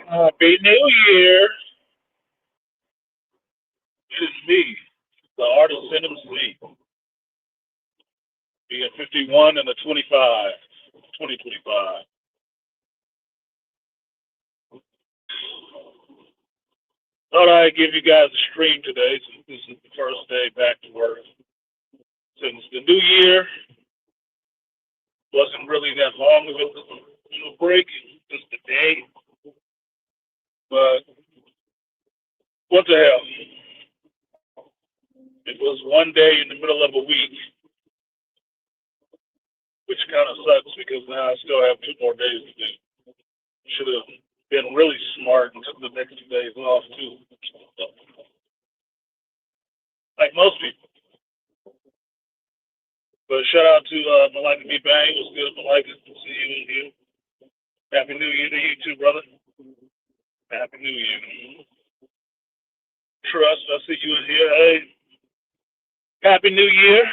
Happy New Year. It is me, the Artisan MC, being 51 and a 25, 2025. Thought I'd give you guys a stream today since this is the first day back to work. Since the new year wasn't really that long of a break, just a day. But what the hell? It was one day in the middle of a week, which kind of sucks because now I still have 2 more days to do. Should have been really smart and took the next 2 days off too. Like most people. But shout out to Malika B. Bang. It was good, Malika. See you in here. Happy New Year to you too, brother. Happy New Year. Trust, I see you in here. Hey, Happy New Year.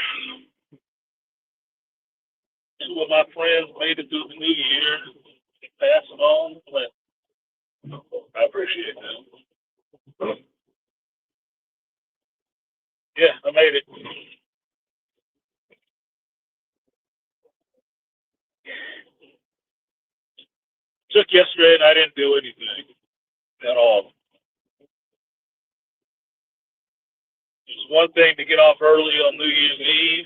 2 of my friends made it through the new year. Pass it on. But I appreciate that. Yeah, I made it. Took yesterday and I didn't do anything at all. It's one thing to get off early on New Year's Eve,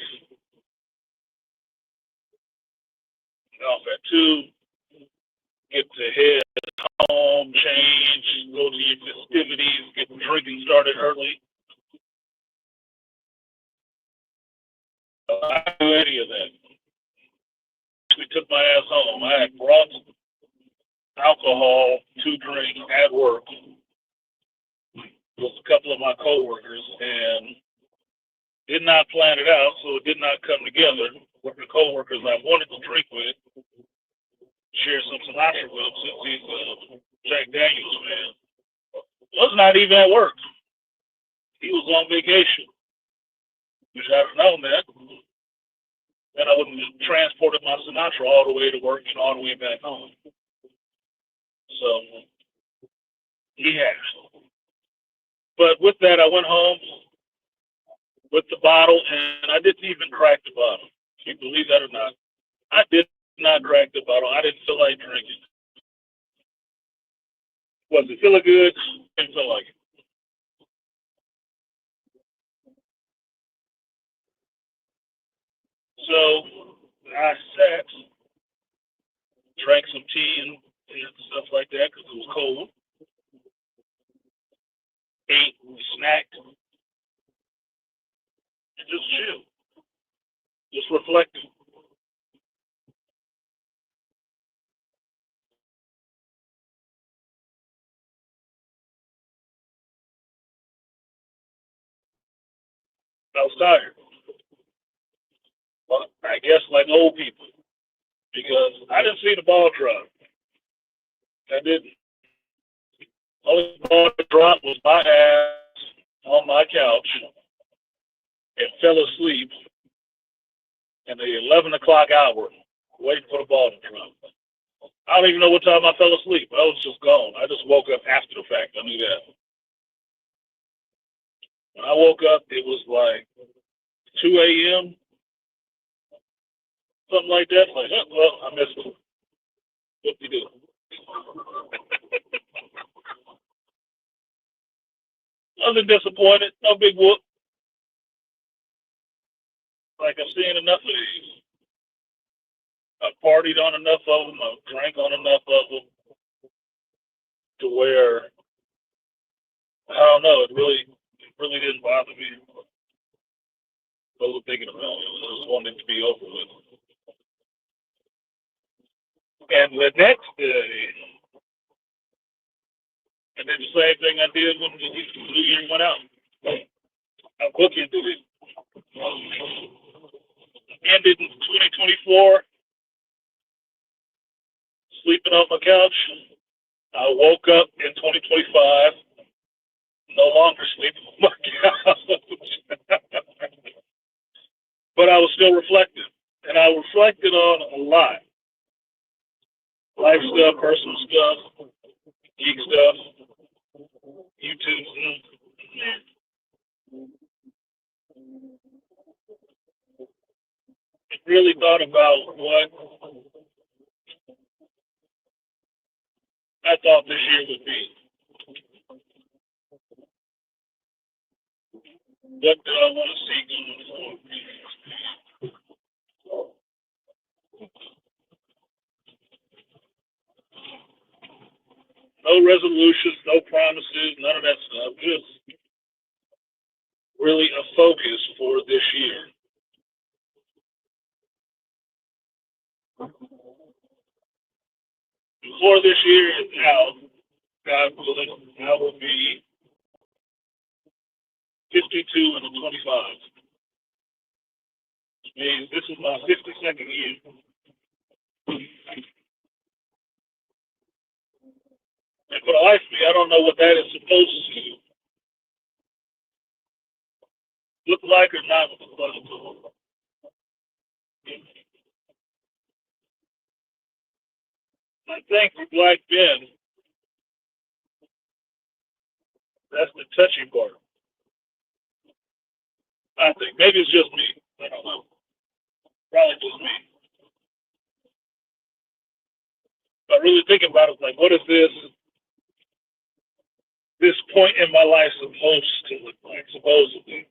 get off at 2, get to head home, change, go to your festivities, get drinking started early. I didn't do any of that. We took my ass home. I had brought alcohol to drink at work with a couple of my coworkers and did not plan it out, so it did not come together with the coworkers I wanted to drink with. Share some Sinatra with him since he's a Jack Daniels fan. Was not even at work. He was on vacation. Wish I'd have known that. Then I wouldn't have transported my Sinatra all the way to work and all the way back home. So, yeah. But with that, I went home with the bottle, and I didn't even crack the bottle. Can you believe that or not? I did not crack the bottle. I didn't feel like drinking. Was it feeling good? Didn't feel like it. So I sat, drank some tea and stuff like that because it was cold. Ate, snacked, and just chill, just reflecting. I was tired. Well, I guess like old people because I didn't see the ball drop. I didn't. Only ball that dropped was my ass on my couch and fell asleep in the 11 o'clock hour, waiting for the ball to drop. I don't even know what time I fell asleep. I was just gone. I just woke up after the fact. I knew that. When I woke up, it was like 2 a.m., something like that. Like, oh, well, I missed it. What do you do? Wasn't disappointed. No big whoop. Like I've seen enough of these. I partied on enough of them. I drank on enough of them to where I don't know. It really didn't bother me. I was thinking about it. I just wanted it to be over with. And the next day, I did the same thing I did when the New Year went out. I bookended it. Ended in 2024, sleeping on my couch. I woke up in 2025, no longer sleeping on my couch. But I was still reflecting. And I reflected on a lot. Life stuff, personal stuff. geek stuff, YouTube. Really thought about what I thought this year would be. What do I want to see going forward? No resolutions, no promises, none of that stuff. Just really a focus for this year. Before this year is out, God willing, I will be 52 and 25. Which means this is my 52nd year. And for the life of me, I don't know what that is supposed to look like or not look like. I think for Black Ben, that's the touchy part. I think maybe it's just me. I don't know. Probably just me. But really thinking about it, like, what is this point in my life supposed to look like? Supposedly,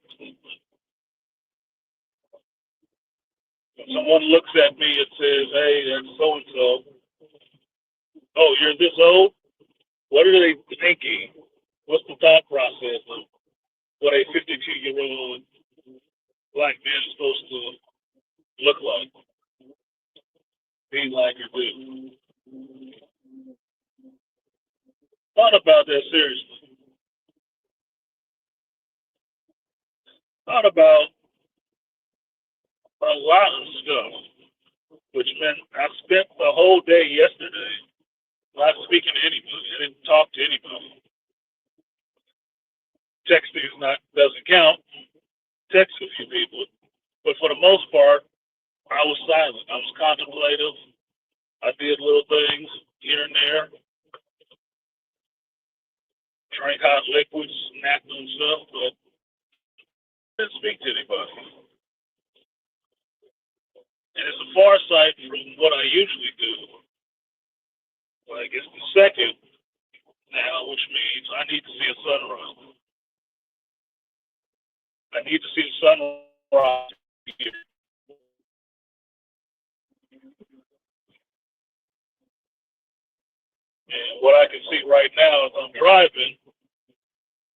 when someone looks at me and says, "Hey, that's so and so." Oh, you're this old? What are they thinking? What's the thought process of what a 52-year-old Black man is supposed to look like, be like, or do? Thought about that seriously. Thought about a lot of stuff, which meant I spent the whole day yesterday not speaking to anybody. I didn't talk to anybody. Texting is not doesn't count. Text a few people, but for the most part, I was silent. I was contemplative. I did little things here and there. Drank hot liquids, snacked on stuff, but didn't speak to anybody. And it's a far sight from what I usually do. Like it's the second now, which means I need to see a sunrise. I need to see the sunrise here. And what I can see right now as I'm driving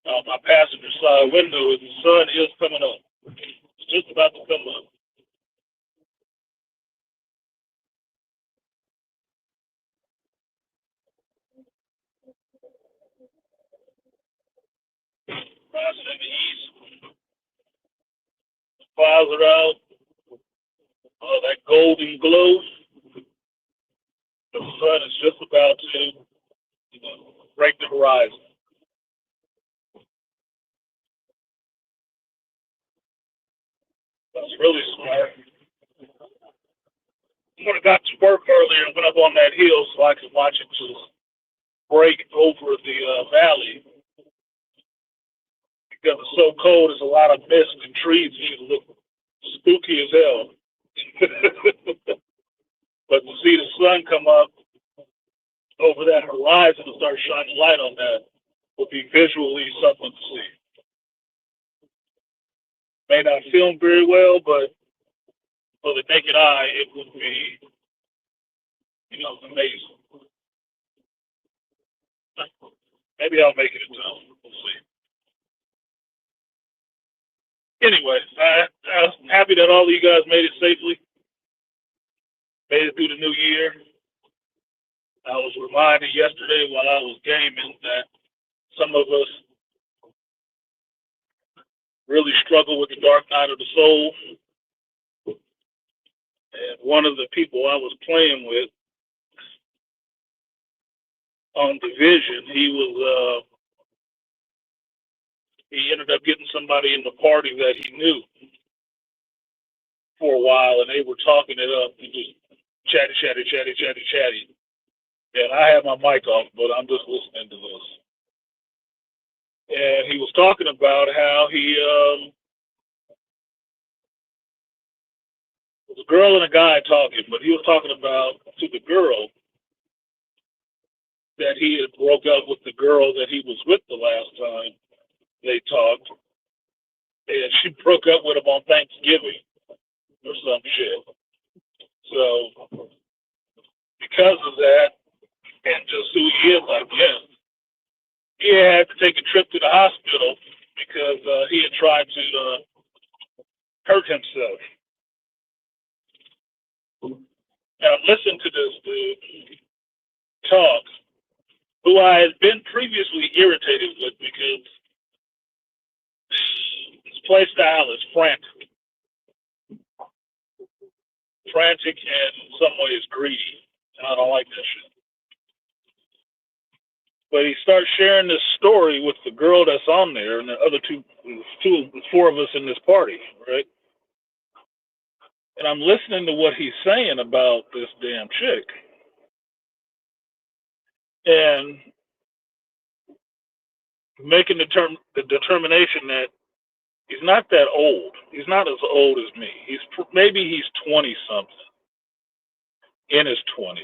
out my passenger side window is the sun is coming up. It's just about to come up. Rising in the east, clouds are out, all that golden glow. The sun is just about to, break the horizon. That's really smart. When I got to work earlier, I went up on that hill so I could watch it just break over the valley. Because it's so cold, there's a lot of mist and trees. It look spooky as hell. But to see the sun come up over that horizon and start shining light on that would be visually something to see. May not film very well, but for the naked eye, it would be, amazing. Maybe I'll make it in time. We'll see. Anyway, I'm happy that all of you guys made it safely, made it through the new year. I was reminded yesterday while I was gaming that some of us really struggle with the dark night of the soul. And one of the people I was playing with on Division, he ended up getting somebody in the party that he knew for a while, and they were talking it up and just chatty. And I had my mic off, but I'm just listening to this. And he was talking about how he was a girl and a guy talking, but he was talking about to the girl that he had broke up with the girl that he was with the last time they talked, and she broke up with him on Thanksgiving or some shit. So because of that, and just who he is, I guess, he had to take a trip to the hospital because he had tried to hurt himself. Now listen to this dude talk, who I had been previously irritated with because his play style is frantic and in some ways greedy, and I don't like that shit. But he starts sharing this story with the girl that's on there and the other four of us in this party, right? And I'm listening to what he's saying about this damn chick. And making the determination that he's not that old. He's not as old as me. Maybe he's 20 something, in his 20s,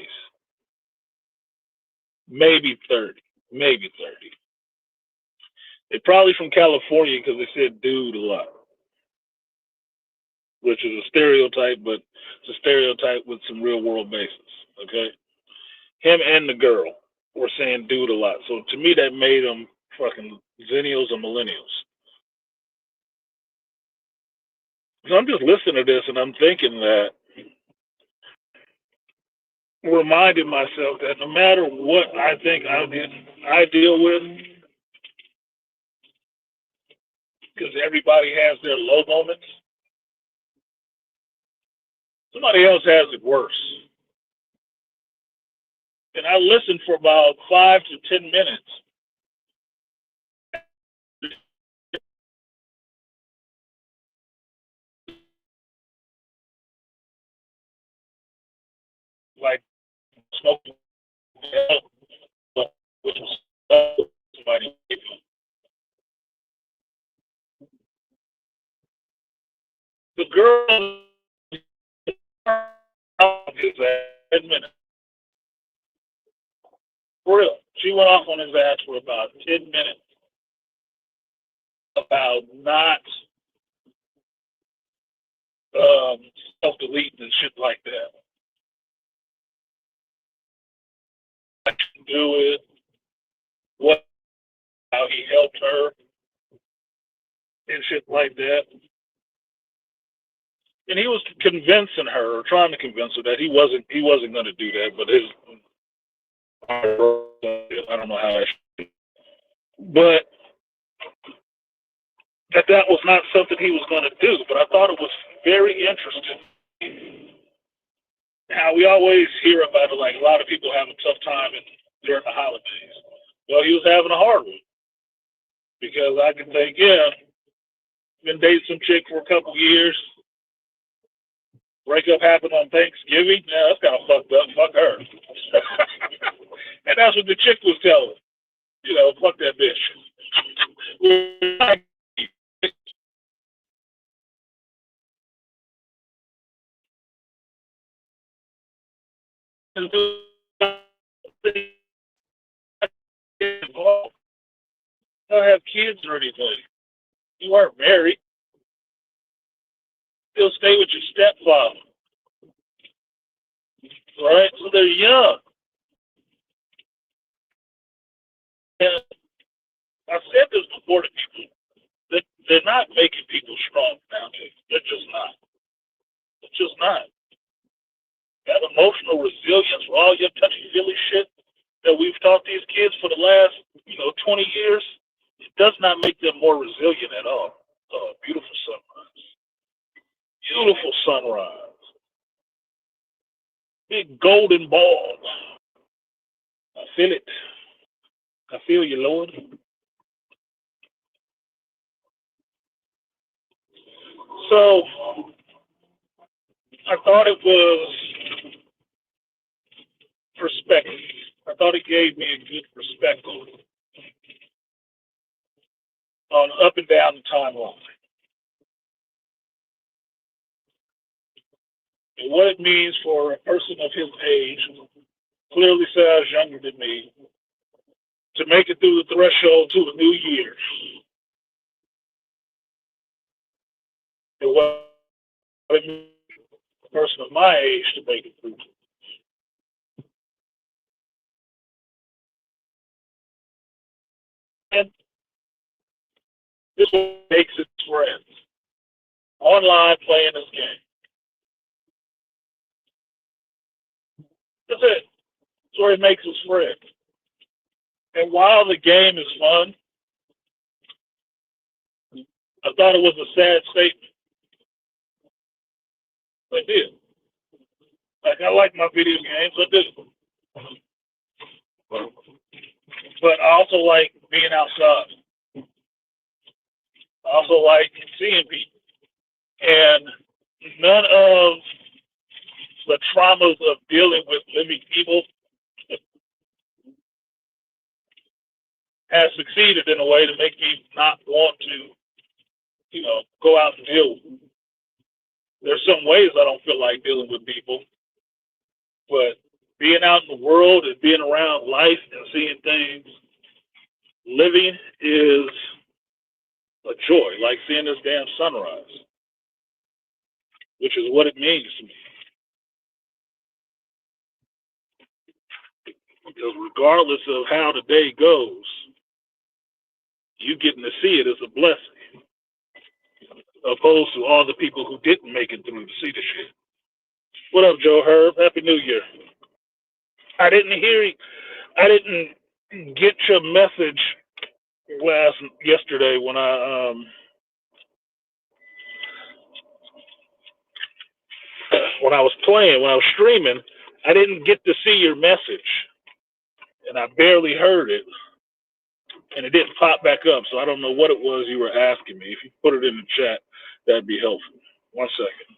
maybe 30, maybe 30. They're probably from California because they said dude a lot, which is a stereotype, but it's a stereotype with some real world basis. Okay, him and the girl were saying dude a lot, so to me that made them fucking zennials or millennials. So I'm just listening to this and I'm thinking that, reminding myself that no matter what I think I deal with, because everybody has their low moments, somebody else has it worse. And I listened for about 5 to 10 minutes. Like smoking, which was somebody. The girl is at 10 minutes. For real. She went off on his ass for about 10 minutes about not self-deleting and shit like that. I can do it. How he helped her and shit like that. And he was convincing her, or trying to convince her that he wasn't going to do that. But I don't know how but that was not something he was going to do. But I thought it was very interesting how we always hear about it, like a lot of people have a tough time during the holidays. Well, he was having a hard one because I can think, yeah, been dating some chick for a couple years. Breakup happened on Thanksgiving. Yeah, that's kind of fucked up. Fuck her. And that's what the chick was telling. You know, fuck that bitch. Don't have kids or anything. You aren't married. Still stay with your stepfather. Right? So they're young. And I said this before to people. They're not making people strong nowadays. They're just not. It's just not. That emotional resilience for all your touchy-feely shit that we've taught these kids for the last, 20 years, it does not make them more resilient at all. Oh, beautiful sunrise. Beautiful sunrise. Big golden ball. I feel it. I feel you, Lord. So, I thought it was perspective. thought it gave me a good perspective on up and down the timeline and what it means for a person of his age, clearly sounds younger than me, to make it through the threshold to a new year. And what it means for a person of my age to make it through. And this makes its friends online playing this game. That's it. That's where he makes his friends. And while the game is fun, I thought it was a sad statement. I did. Like, I like my video games, I do. But I also like being outside. I also like seeing people. And none of the traumas of dealing with living people has succeeded in a way to make me not want to, go out and deal with them. There's some ways I don't feel like dealing with people, but being out in the world and being around life and seeing things, living is a joy, like seeing this damn sunrise, which is what it means to me. Because regardless of how the day goes, you getting to see it is a blessing, opposed to all the people who didn't make it through to see the shit. What up, Joe Herb? Happy New Year. I didn't get your message yesterday when I was streaming. I didn't get to see your message, and I barely heard it, and it didn't pop back up. So I don't know what it was you were asking me. If you put it in the chat, that'd be helpful. 1 second.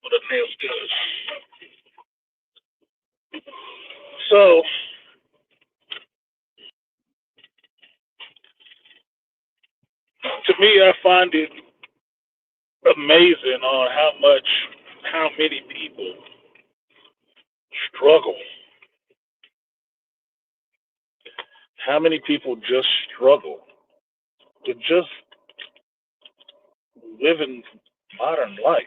What a nail does. So to me, I find it amazing on how many people struggle. How many people just struggle to just live in modern life.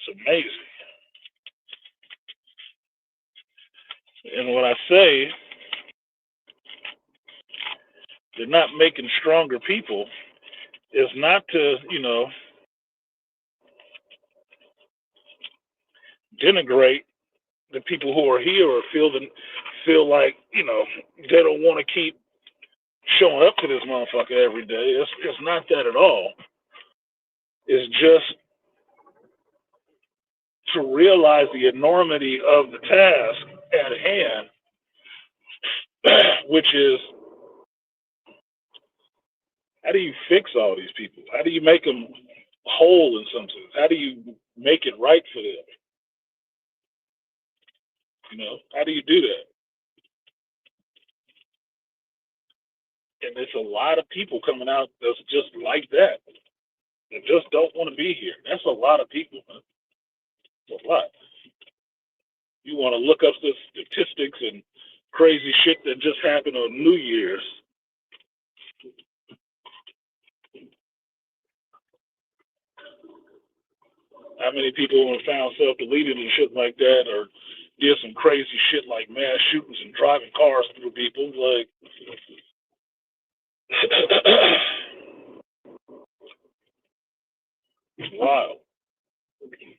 It's amazing. And when I say they're not making stronger people, it's not to, denigrate the people who are here or feel like, they don't want to keep showing up to this motherfucker every day. It's not that at all. It's just to realize the enormity of the task at hand, which is how do you fix all these people? How do you make them whole in some sense? How do you make it right for them? How do you do that? And there's a lot of people coming out that's just like that. That just don't want to be here. That's a lot of people, man. It's a lot. You want to look up the statistics and crazy shit that just happened on New Year's. How many people have found self-deleted and shit like that, or did some crazy shit like mass shootings and driving cars through people? Like, wild.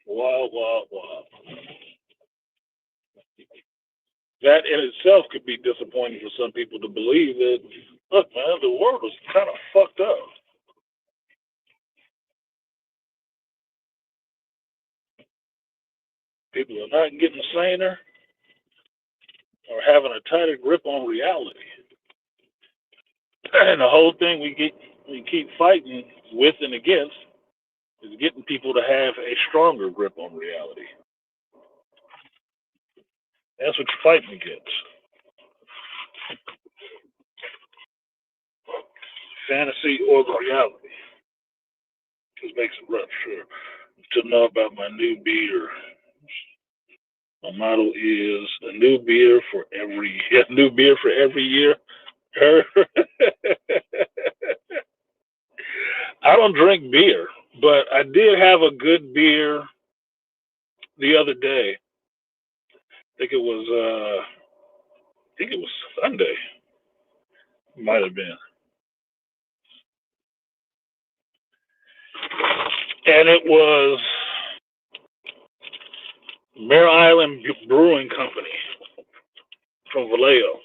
Wild, wild, wild. That in itself could be disappointing for some people to believe that, look, man, the world is kind of fucked up. People are not getting saner or having a tighter grip on reality. And the whole thing we keep fighting with and against is getting people to have a stronger grip on reality. That's what you're fighting against. Fantasy or reality. This makes it rough, sure. To know about my new beer. My motto is a new beer for every a new beer for every year. I don't drink beer, but I did have a good beer the other day. I think it was Sunday. Might have been. And it was Mare Island Brewing Company from Vallejo.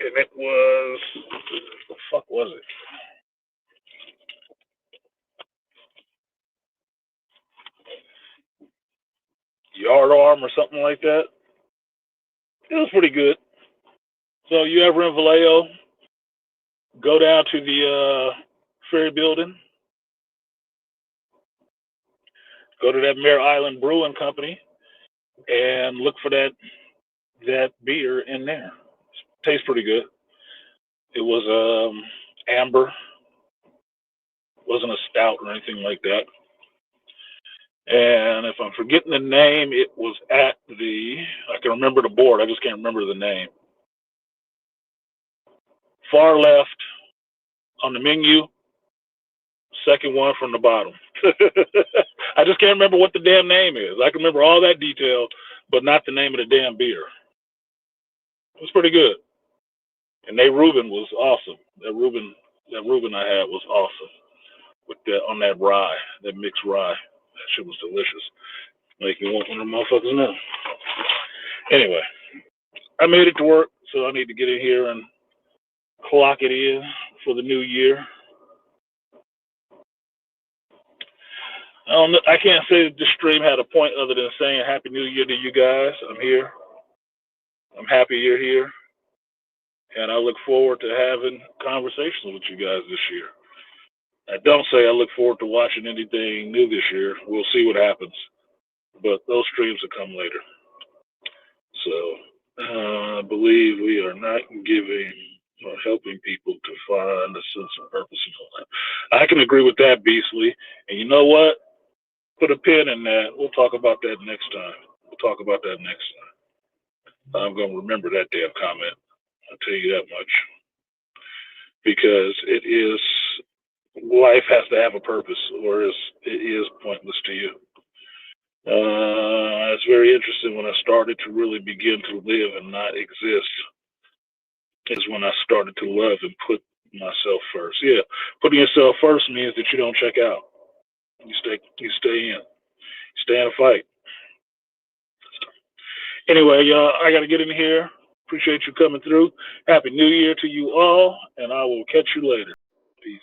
And it was, what the fuck was it? Yard Arm or something like that. It was pretty good. So you ever in Vallejo, go down to the ferry building, go to that Mare Island Brewing Company, and look for that beer in there. Tastes pretty good. It was amber, wasn't a stout or anything like that. And if I'm forgetting the name, it was at I can remember the board, I just can't remember the name. Far left on the menu, second one from the bottom. I just can't remember what the damn name is. I can remember all that detail, but not the name of the damn beer. It was pretty good. And they Reuben was awesome. That Reuben I had was awesome. With that on that rye, that mixed rye. That shit was delicious. Like you want one of the motherfuckers now. Anyway, I made it to work, so I need to get in here and clock it in for the new year. I can't say that this stream had a point other than saying Happy New Year to you guys. I'm here. I'm happy you're here. And I look forward to having conversations with you guys this year. I don't say I look forward to watching anything new this year. We'll see what happens. But those streams will come later. So I believe we are not giving or helping people to find a sense of purpose in life. I can agree with that, Beastly. And you know what? Put a pin in that. We'll talk about that next time. I'm going to remember that damn comment. I'll tell you that much. Because life has to have a purpose, or it is pointless to you. It's very interesting. When I started to really begin to live and not exist is when I started to love and put myself first. Yeah, putting yourself first means that you don't check out. You stay in. Stay in a fight. Anyway, y'all, I got to get in here. Appreciate you coming through. Happy New Year to you all, and I will catch you later. Peace.